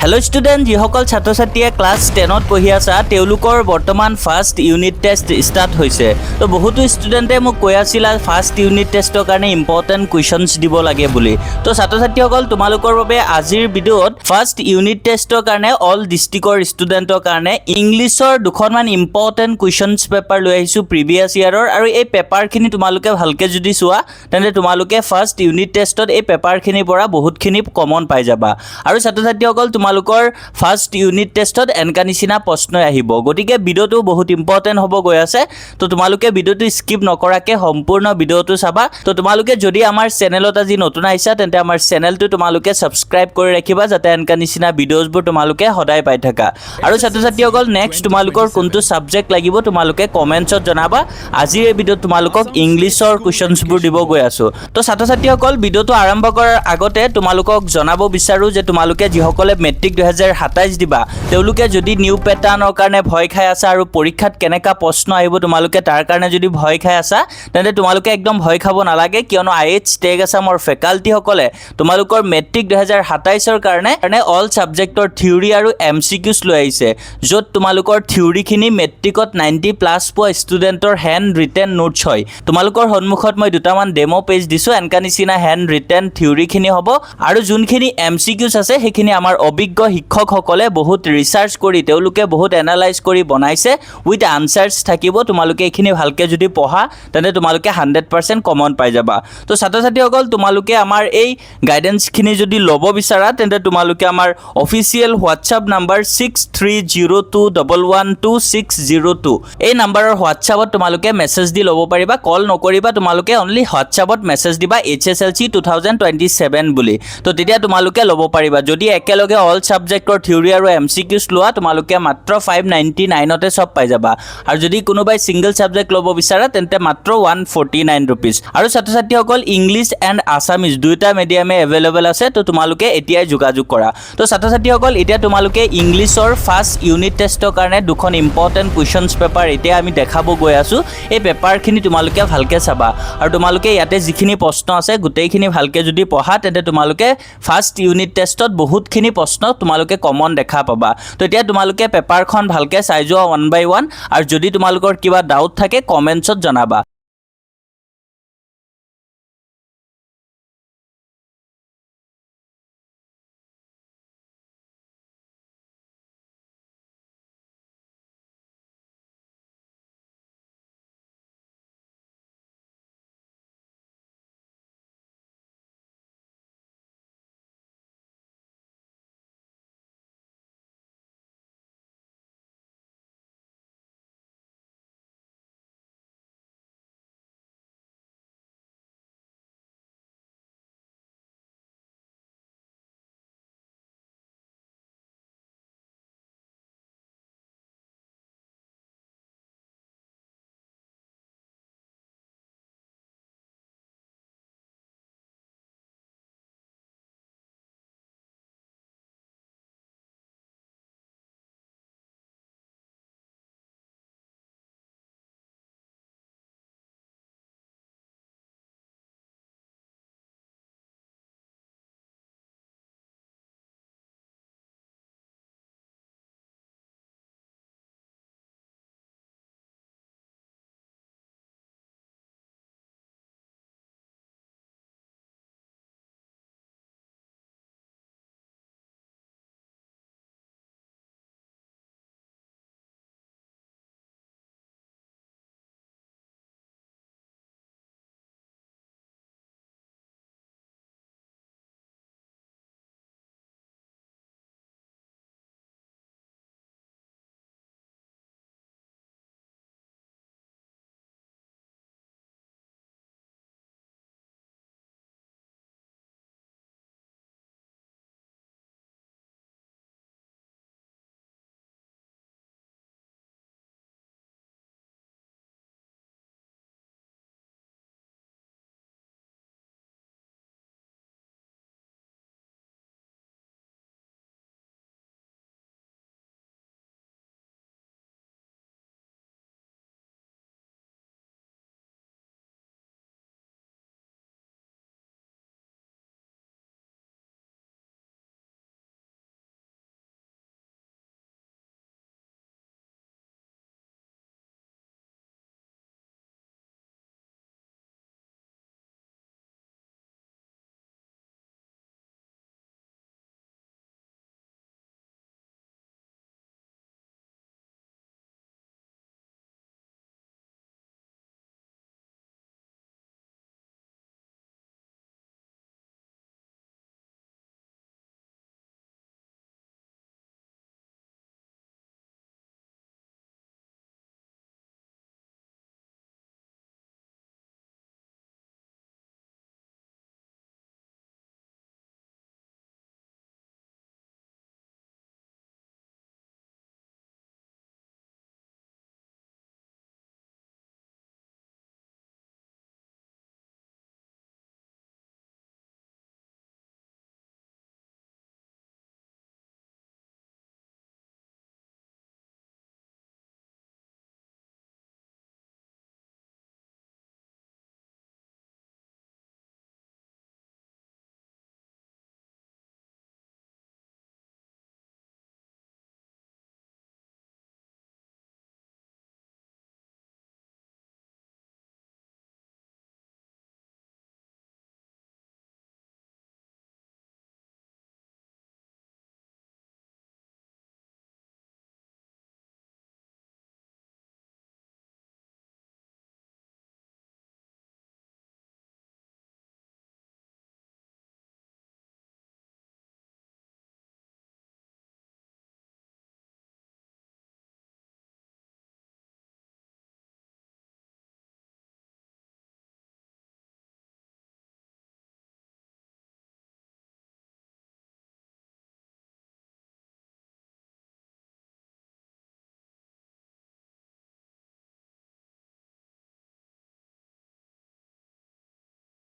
hello student जिসকল ছাত্ৰ ছাত্ৰীয়ে class 10ত পঢ়ি আছে তেওঁলোকৰ বৰ্তমান ফাৰ্ষ্ট ইউনিট টেষ্ট ষ্টাৰ্ট হৈছে তো বহুতো ষ্টুডেণ্টে মোক কৈ আছিল ফাৰ্ষ্ট ইউনিট টেষ্টৰ কাৰণে ইম্পৰ্টেণ্ট কুৱেশ্যনছ দিব লাগে বুলি তো ছাত্ৰ ছাত্ৰীসকল তোমালোকৰ বাবে আজিৰ ভিডিঅ'ত ফাৰ্ষ্ট ইউনিট টেষ্টৰ কাৰণে অল ডিষ্ট্ৰিক্টৰ ষ্টুডেণ্টৰ কাৰণে ইংলিছৰ দুখনমান ইম্পৰ্টেণ্ট কুৱেশ্যনছ পেপাৰ লৈ আহিছোঁ প্ৰিভিয়াছ ইয়াৰৰ আৰু এই পেপাৰখিনি তোমালোকে ভালকৈ যদি চোৱা তেন্তে তোমালোকে ফাৰ্ষ্ট ইউনিট টেষ্টত এই পেপাৰখিনিৰ পৰা বহুতখিনি কমন পাই যাবা আৰু ছাত্ৰ ছাত্ৰীসকল তোমালোকৰ ফাৰ্ষ্ট ইউনিট টেষ্টত এনেকা নিচিনা প্ৰশ্ন আহিব গতিকে ভিডিঅ'টো বহুত ইম্পৰ্টেণ্ট হ'ব গৈ আছে তো তোমালোকে ভিডিঅ'টো স্কিপ নকৰাকৈ সম্পূৰ্ণ ভিডিঅ'টো চাবা তো তোমালোকে যদি আমাৰ চেনেলত আজি নতুন আহিছা তেন্তে আমাৰ চেনেলটো তোমালোকে ছাবস্ক্ৰাইব কৰি ৰাখিবা যাতে এনেকা নিচিনা ভিডিঅ'ছবোৰ তোমালোকে সদায় পাই থাকা আৰু ছাত্ৰ ছাত্ৰীসকল নেক্সট তোমালোকৰ কোনটো ছাবজেক্ট লাগিব তোমালোকে কমেণ্টছত জনাবা আজিৰ এই ভিডিঅ'ত তোমালোকক ইংলিছৰ কুৱেশ্যনছবোৰ দিব গৈ আছো তো ছাত্ৰ ছাত্ৰীসকল ভিডিঅ'টো আৰম্ভ কৰাৰ আগতে তোমালোকক জনাব বিচাৰোঁ যে তোমালোকে যিসকলে মেট্ৰিক 2027 দিবা তেওঁলোকে যদি নিউ প্যাটাৰ্নৰ কাৰণে ভয় খাই আছা আৰু পৰীক্ষাত কেনেকা প্ৰশ্ন আহিব তোমালোকে তাৰ কাৰণে যদি ভয় খাই আছা তেন্তে তোমালোকে একদম ভয় খাব নালাগে কিয়নো IH টেগ আছামৰ ফেকাল্টি সকলে তোমালোকৰ মেট্ৰিক 2027 ৰ কাৰণে অল সাবজেক্টৰ থিওৰি আৰু MCQs লৈ আহিছে য'ত তোমালোকৰ থিওৰিখিনি মেট্ৰিকত 90+ পোৱা ষ্টুডেণ্টৰ হেণ্ড ৰিটেন নোটছ হয় তোমালোকৰ সন্মুখত মই দুটামান ডেমো পেজ দিছোঁ এনেকা নিচিনা হেণ্ড ৰিটেন থিওৰিখিনি হ'ব আৰু যোনখিনি MCQs আছে সেইখিনি আমাৰ অভিজ্ঞ শিক্ষকসকলে বহুত ৰিসাৰ্চ কৰি তেওঁলোকে বহুত এনালাইজ কৰি বনাইছে উইথ আনসাৰ্স থাকিব তোমালোকে এইখিনি ভালকৈ যদি পঢ়া তেন্তে তোমালোকে 100% কমন পাই যাবা তো ছাত্ৰ ছাত্ৰীসকল তোমালোকে আমাৰ এই গাইডেন্সখিনি যদি ল'ব বিচাৰা তেন্তে তোমালোকে আমাৰ অফিচিয়েল হোৱাটছআপ নাম্বাৰ 6302112602 এই নাম্বাৰৰ হোৱাটছআপত তোমালোকে মেছেজ দি ল'ব পাৰিবা কল নকৰিবা তোমালোকে অনলি হোৱাটছআপত মেছেজ দিবা HSLC 2027 বুলি তো তেতিয়া তোমালোকে ল'ব পাৰিবা যদি একেলগে অল সাবজেক্টৰ থিওৰি আৰু MCQs লোৱা তোমালোকে মাত্ৰ 599 তে সব পাই যাবা আৰু যদি কোনোবাই সিঙ্গল সাবজেক্ট ল'ব বিচাৰা তেন্তে মাত্ৰ 149 रुपीस আৰু ছাত্ৰ ছাত্ৰীসকল ইংলিছ এণ্ড আসামিজ দুইটা মিডিয়ামে এভেইলেবল আছে তো তোমালোকে এতিয়াই যোগাযোগ কৰা তো ছাত্ৰ ছাত্ৰীসকল এতিয়া তোমালোকে ইংলিছৰ ফাৰ্ষ্ট ইউনিট টেষ্টৰ কাৰণে দুখন ইম্পৰ্টেণ্ট কুৱেশ্যনছ পেপাৰ এতিয়া আমি দেখাব গৈ আছোঁ এই পেপাৰখিনি তোমালোকে ভালকৈ চাবা আৰু তোমালোকে ইয়াতে যিখিনি প্ৰশ্ন আছে গোটেইখিনি ভালকৈ যদি পঢ়া তেন্তে তোমালোকে ফাৰ্ষ্ট ইউনিট টেষ্টত বহুতখিনি প্ৰশ্ন তোমালোকে কমন দেখা পাবা তো এতিয়া তোমালোকে পেপাৰখন ভালকৈ চাই যোৱা 1 by 1 আৰু যদি তোমালোকৰ কিবা ডাউট থাকে কমেণ্টছত জনাবা